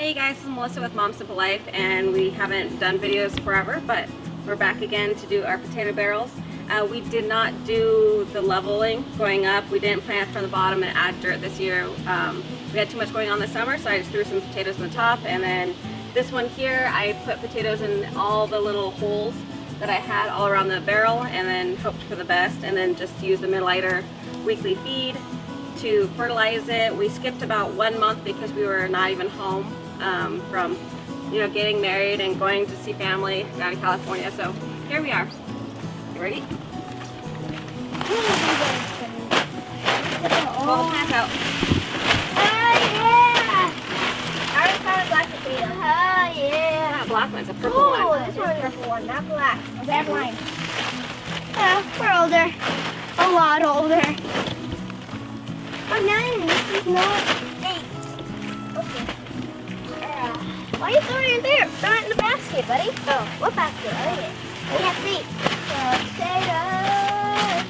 Hey guys, this is Melissa with Mom Simple Life, and we haven't done videos forever, but we're back again to do our potato barrels. We did not do the leveling going up. We didn't plant from the bottom and add dirt this year. We had too much going on this summer, so I just threw some potatoes on the top, and then this one here, I put potatoes in all the little holes that I had all around the barrel, and then hoped for the best, and then just used the Midlighter weekly feed to fertilize it. We skipped about 1 month because we were not even home from getting married and going to see family down in California. So here we are. You ready? Pull the plants out. Yeah! I already found a black potato. Yeah! Not a black one, it's a purple one. Oh, this one's a purple one, not black. Okay, I'm blind. We're older. A lot older. But 9, this is not 8. Okay. Why are you throwing it there? Throw it in the basket, buddy. Oh, what basket? I like it. I can't see. Potatoes.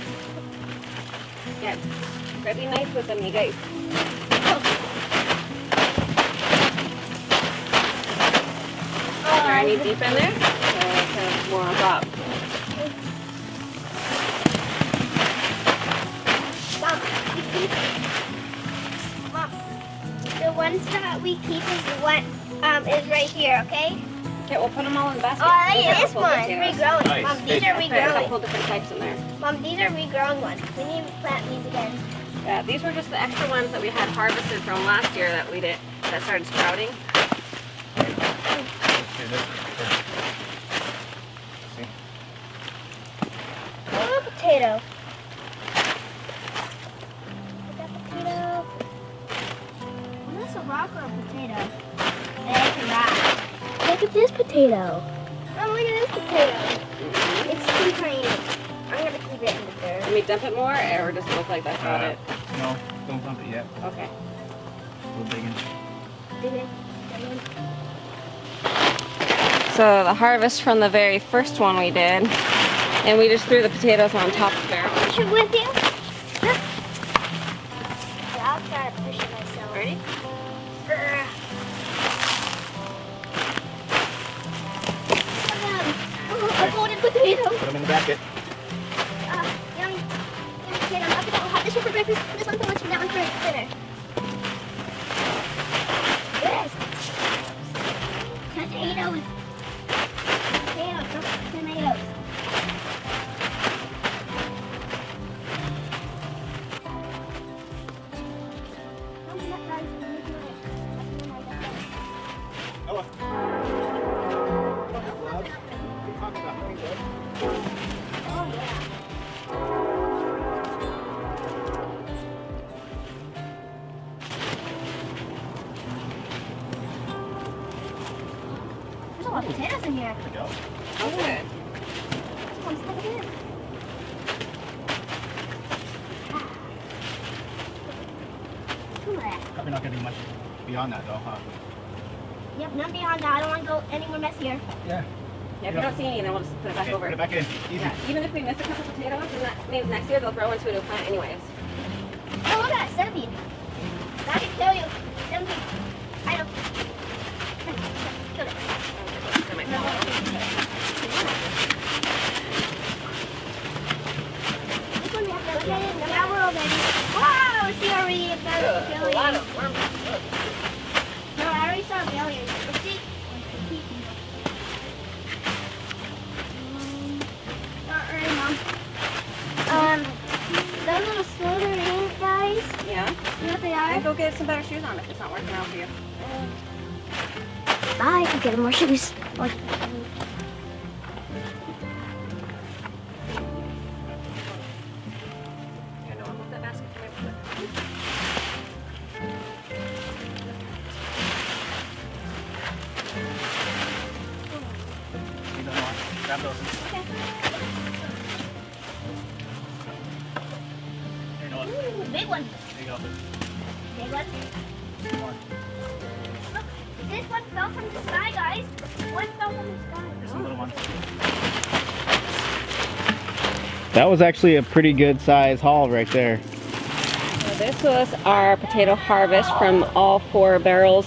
Yeah, gotta be nice with them, you guys. Is there any deep in there? Or kind of more on top? Mom, the ones that we keep is right here, okay? Okay, we'll put them all in the basket. Oh, I Those like are this full one. potatoes. Regrowing. Nice. Mom, these are There's a regrowing. couple different types in there. Mom, these are regrowing ones. We need to plant these again. Yeah, these were just the extra ones that we had harvested from last year that that started sprouting. Oh, potato. Potato. Is this a rock or a potato? It's a rock. Look at this potato. Oh, look at this potato. It's too tiny. I'm gonna keep it in the dirt. Can we dump it more, or does it look like that's about it? No, don't dump it yet. Okay. We'll dig in. Dig it. So the harvest from the very first one we did, and we just threw the potatoes on top of there. Push it with you. Yeah, I'll try to push it myself. Ready? A golden potato. Put them in the basket. Yummy. Yummy potato. I'll have this one for breakfast, this one for lunch, and that one for dinner. Yes. Potatoes. Tomatoes. Noah. Oh, yeah. There's a lot of potatoes in here. There we go. Oh, good. Come on, stick it in. Come on. Probably not gonna be much beyond that though, huh? Yep, none beyond that. I don't want to go anywhere messier. Yeah. Yeah, if you don't see any, then we'll just put it back Okay, over. put it back in. Easy. Yeah, even if we miss a couple potatoes, then that means next year they'll grow into a new plant anyways. Oh, look at that centipede. I can tell you. Centipede. I know. Kill it. That might fall out. This one we have to look at it. Now we're all ready. Wow, see already a Ugh, a lot of worms. No, I already saw a million. Let's see. Alright, Mom. Those little slither ink guys, Yeah. you know what they Then are? go get some better shoes on if it's not working out for you. Bye, I get more shoes. Here, Noah, hold that basket for me. You don't know. Grab those. Here, Noah. Ooh, big one. There you go. Big one. Some more. Look, this one fell from the sky, guys. One fell from the sky. There's some little ones. That was actually a pretty good size haul right there. So this was our potato harvest from all 4 barrels.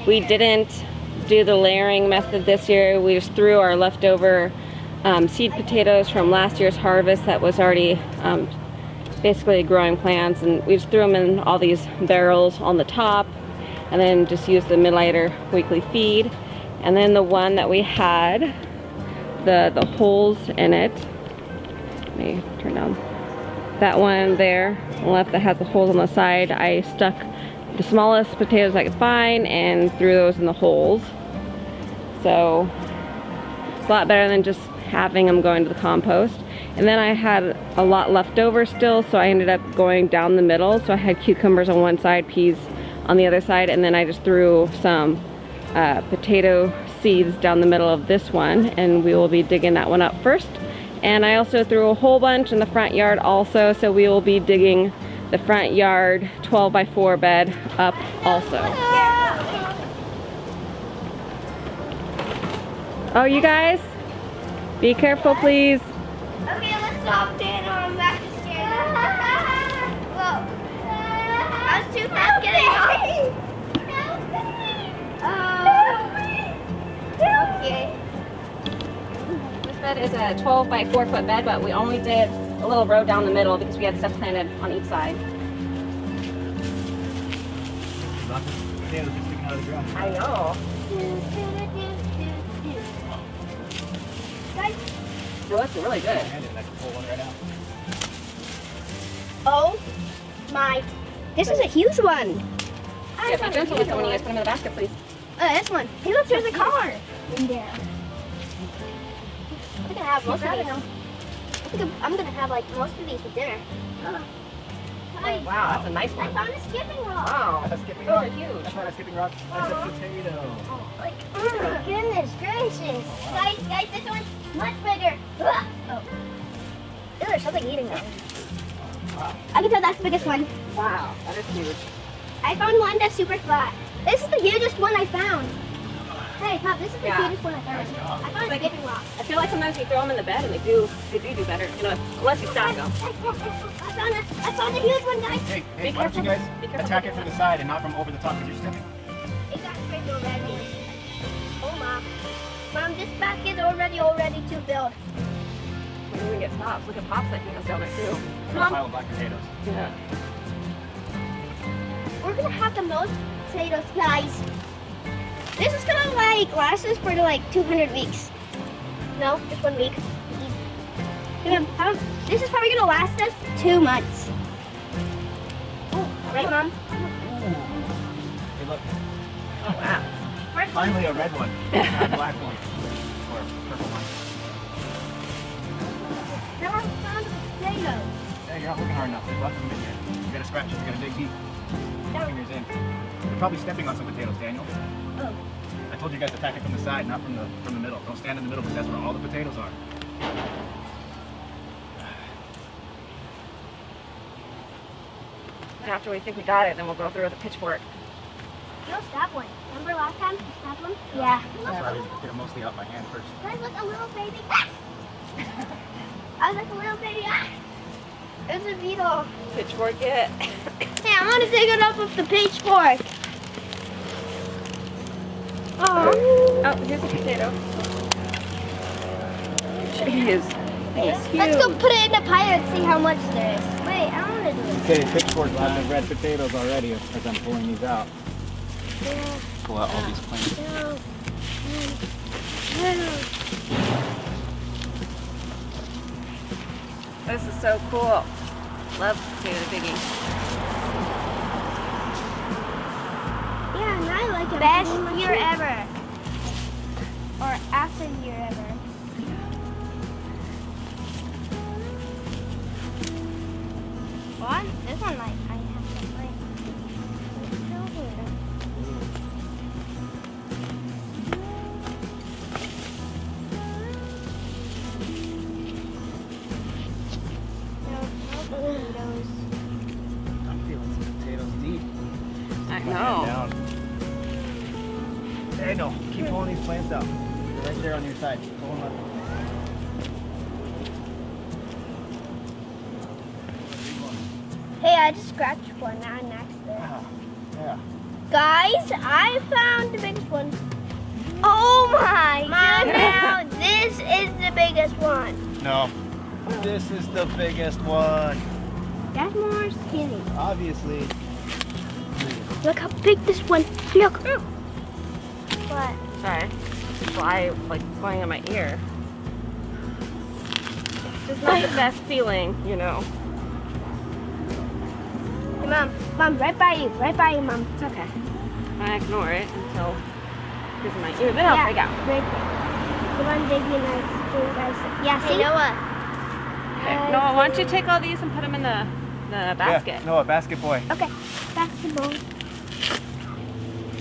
We didn't do the layering method this year. We just threw our leftover seed potatoes from last year's harvest that was already basically growing plants, and we just threw them in all these barrels on the top, and then just used the Mid-Liter weekly feed. And then the one that we had, the holes in it, let me turn down, that one there on the left that has the holes on the side, I stuck the smallest potatoes I could find and threw those in the holes. So it's a lot better than just having them going to the compost. And then I had a lot left over still, so I ended up going down the middle. So I had cucumbers on one side, peas on the other side, and then I just threw some potato seeds down the middle of this one, and we will be digging that one up first. And I also threw a whole bunch in the front yard also, so we will be digging the front yard 12x4 bed up also. Oh, you guys, be careful please. Okay, let's stop Daniel. I'm back to scared. Whoa. I was too fast getting off. Okay. This bed is a 12x4 foot bed, but we only did a little row down the middle because we had stuff planted on each side. Lots of potatoes just sticking out of the ground. I know. Guys, They're looking really good. I can pull one right out. oh my. This is a huge one. Yeah, be gentle with them when you guys put them in the basket, please. This one. Hey, look, there's a car in there. I'm gonna have most of these. I think I'm gonna have like most of these for dinner. Oh, wow, that's a nice I one. found a skipping rock. Wow, That's a skipping those rock. are huge. That's not a skipping rock. That's a potato. Like, oh my goodness gracious. Guys, this one's much bigger. Oh. Ew, there's something eating them. I can tell that's the biggest one. Wow, that is huge. I found one that's super flat. This is the hugest one I found. Hey, Pop, this is the Yeah. hugest one I found. I found a skipping rock. I feel like sometimes you throw them in the bed and they do better, you know, unless you stack them. I found a huge one, guys. Hey, Be why don't you careful. guys Be careful. attack it from the side and not from over the top because you're stepping? It got straight already. Oh, Mom. Mom, this basket's already too filled. We didn't even get Pops. Look at Pops that he has down there too. A pile of black potatoes. Yeah. We're gonna have the most potatoes, guys. This is gonna like last us for like 200 weeks. No, just 1 week. This is probably gonna last us 2 months. Oh, right, Mom? Hey, look. Oh wow. Finally a red one. Not a black one. Or a purple one. Now I found a potato. Hey, you're not looking hard enough. There's lots of them in here. You gotta scratch it. You gotta dig deep. Put your fingers in. You're probably stepping on some potatoes, Daniel. Oh. I told you guys to attack it from the side, not from the middle. Don't stand in the middle because that's where all the potatoes are. After we think we got it, then we'll go through with a pitchfork. You'll stab one. Remember last time you stabbed one? Yeah. That's why I get them mostly out by hand first. Guys, look, a little baby. I was like a little baby. It was a beetle. Pitchfork it. Hey, I'm gonna dig it up with the pitchfork. Oh. Oh, here's a potato. Jeez. It's huge. Let's go put it in the pile and see how much there is. Wait, I want to do it. Okay, pitchfork lots of red potatoes already as I'm pulling these out. Pull out all these plants. This is so cool. Love potato digging. Yeah, and I like it. Best year ever. Or after year ever. What? This one like I have to play. I'm feeling some potatoes deep. I My hand know. down. Daniel, keep pulling these plants out. They're right there on your side. Pull them up. Hey, I just scratched one. Now I'm next there. Yeah. Guys, I found the biggest one. Oh my goodness! This is the biggest one. No. This is the biggest one. That's more skinny. Obviously. Look how big this one. Look. What? Sorry. Fly like flying in my ear. It's just not the best feeling, you know. Hey, Mom, right by you, Mom. It's okay. I ignore it until it's in my ear. Then I'll freak out. Right there. Come on, Diggy, nice. Yeah, see? Noah. Okay. Noah, why don't you take all these and put them in the basket? Yeah, Noah, basket boy. Okay, basketball.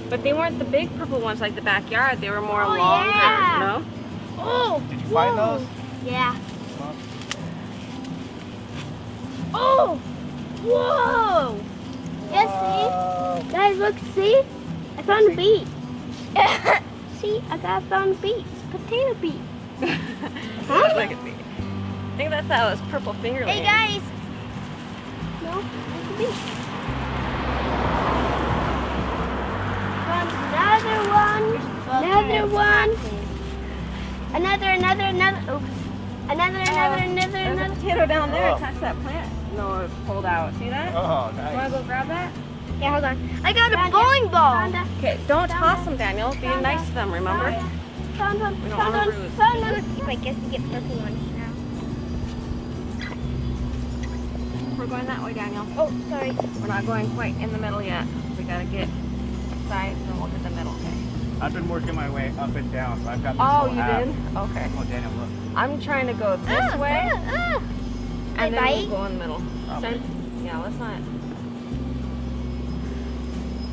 But they weren't the big purple ones like the backyard. They were more Oh, longer, yeah. you know? Oh. Did you find those? Yeah. Oh. Whoa. Yeah, see? Guys, look, see? I found a beet. See, I found beets. Potato beets. Huh? Look at me. I think that's how it's purple fingerling. Hey, guys. No, it's a beet. Found another one. Another one. Another. Oops. Another. There's a potato down there attached to that plant. Noah pulled out. See that? Oh, You want to nice. go grab that? Yeah, hold on. I got a bowling ball. Okay, don't toss them, Daniel. Be nice to them, remember? Found one. We don't Found wanna one. bruise. Found one. I guess we get purple ones now. We're going that way, Daniel. Oh, sorry. We're not going quite in the middle yet. We gotta get sides and then we'll get the middle, okay? I've been working my way up and down, so I've got this Oh, whole you half. did? Okay. Oh, Daniel, look. I'm trying to go this way and then bite? we'll go in the middle. Okay. So, yeah, let's not.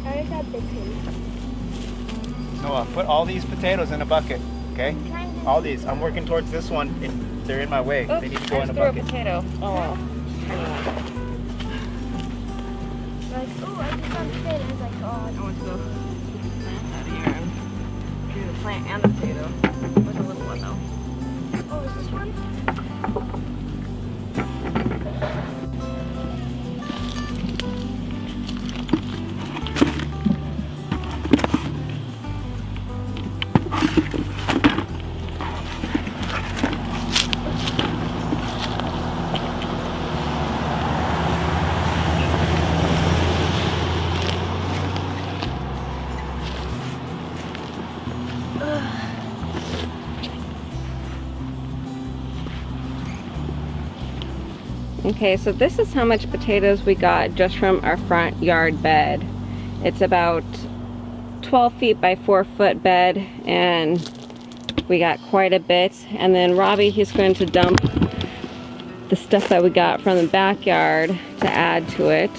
I already got big things. Noah, put all these potatoes in a bucket, okay? All these. I'm working towards this one, and they're in my way. Oops, They need to go I in a just threw a bucket. potato. Oh well. Tiny one. Like, oh, I just found a potato. I was like, oh, I want to go get the plant out of here and do the plant and the potato. With a little one though. oh, is this one? Okay, so this is how much potatoes we got just from our front yard bed. It's about 12 feet by 4 foot bed, and we got quite a bit. And then Robbie, he's going to dump the stuff that we got from the backyard to add to it.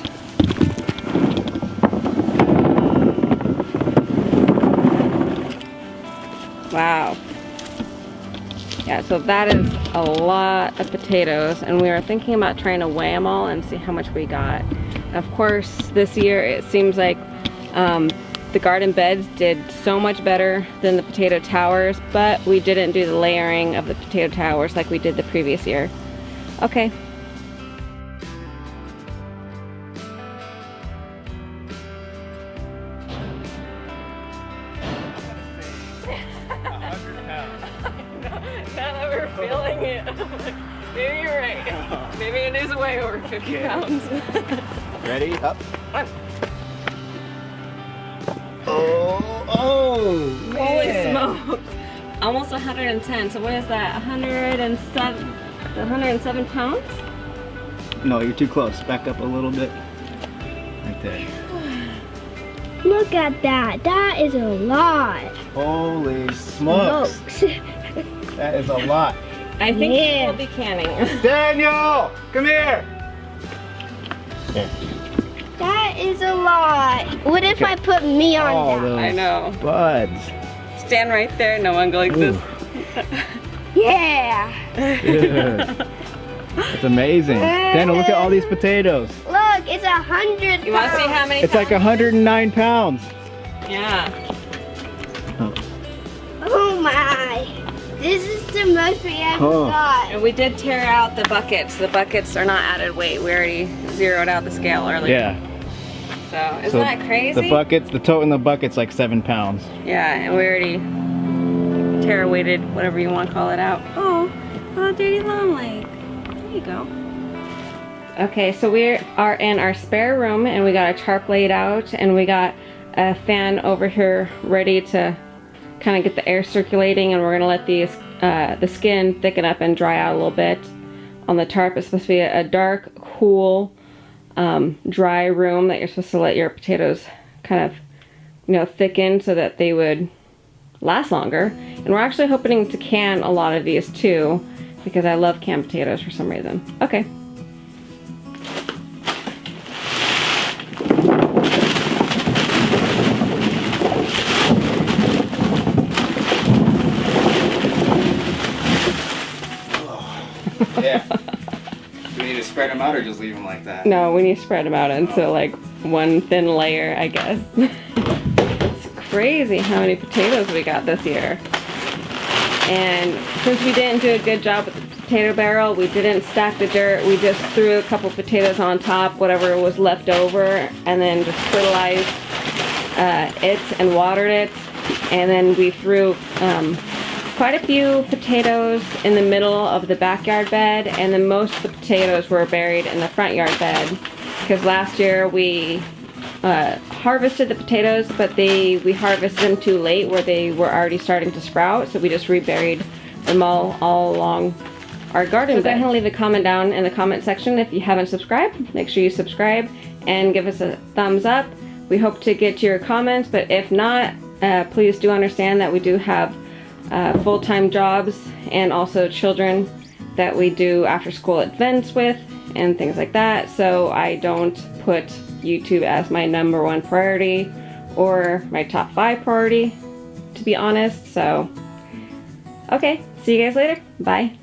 Wow. Yeah, so that is a lot of potatoes, and we were thinking about trying to weigh them all and see how much we got. Of course, this year it seems like the garden beds did so much better than the potato towers, but we didn't do the layering of the potato towers like we did the previous year. Okay. Now that we're feeling it, maybe you're right. Maybe it is way over 50 pounds. Ready? Up. One. Oh, Holy man. smokes. Almost 110. So what is that? 107 pounds? No, you're too close. Back up a little bit. Right there. Look at that. That is a lot. Holy smokes. That is a lot. I think Yeah. we'll be canning. Daniel, come here. Here. That is a lot. What if I put me on All that? those I know. buds. Stand right there. No one go like this. Yeah. Yeah. That's amazing. Daniel, look at all these potatoes. Look, it's 100 You want to see how many It's like pounds? 109 pounds. Yeah. Oh my. This is the most we ever Oh. got. And we did tear out the buckets. The buckets are not added weight. We already zeroed out the scale earlier. Yeah. So isn't So that crazy? the tote in the bucket's like 7 pounds. Yeah, and we already tera-weighted, whatever you want to call it, out. Oh, dirty long leg. There you go. Okay, so we are in our spare room and we got a tarp laid out and we got a fan over here ready to kind of get the air circulating, and we're gonna let these the skin thicken up and dry out a little bit on the tarp. It's supposed to be a dark, cool, dry room that you're supposed to let your potatoes kind of, you know, thicken so that they would last longer. And we're actually hoping to can a lot of these too, because I love canned potatoes for some reason. Okay. Yeah. Do we need to spread them out or just leave them like that? No, we need to spread them out into like one thin layer, I guess. It's crazy how many potatoes we got this year. And since we didn't do a good job with the potato barrel, we didn't stack the dirt. We just threw a couple potatoes on top, whatever was left over, and then just fertilized it and watered it. And then we threw quite a few potatoes in the middle of the backyard bed, and then most of the potatoes were buried in the front yard bed, because last year we harvested the potatoes, but we harvested them too late where they were already starting to sprout, so we just reburied them all along our garden bed. Go ahead and leave a comment down in the comment section if you haven't subscribed. Make sure you subscribe and give us a thumbs up. We hope to get to your comments, but if not, please do understand that we do have full-time jobs and also children that we do after-school events with and things like that, so I don't put YouTube as my #1 priority or my top 5 priority, to be honest. So okay, see you guys later. Bye.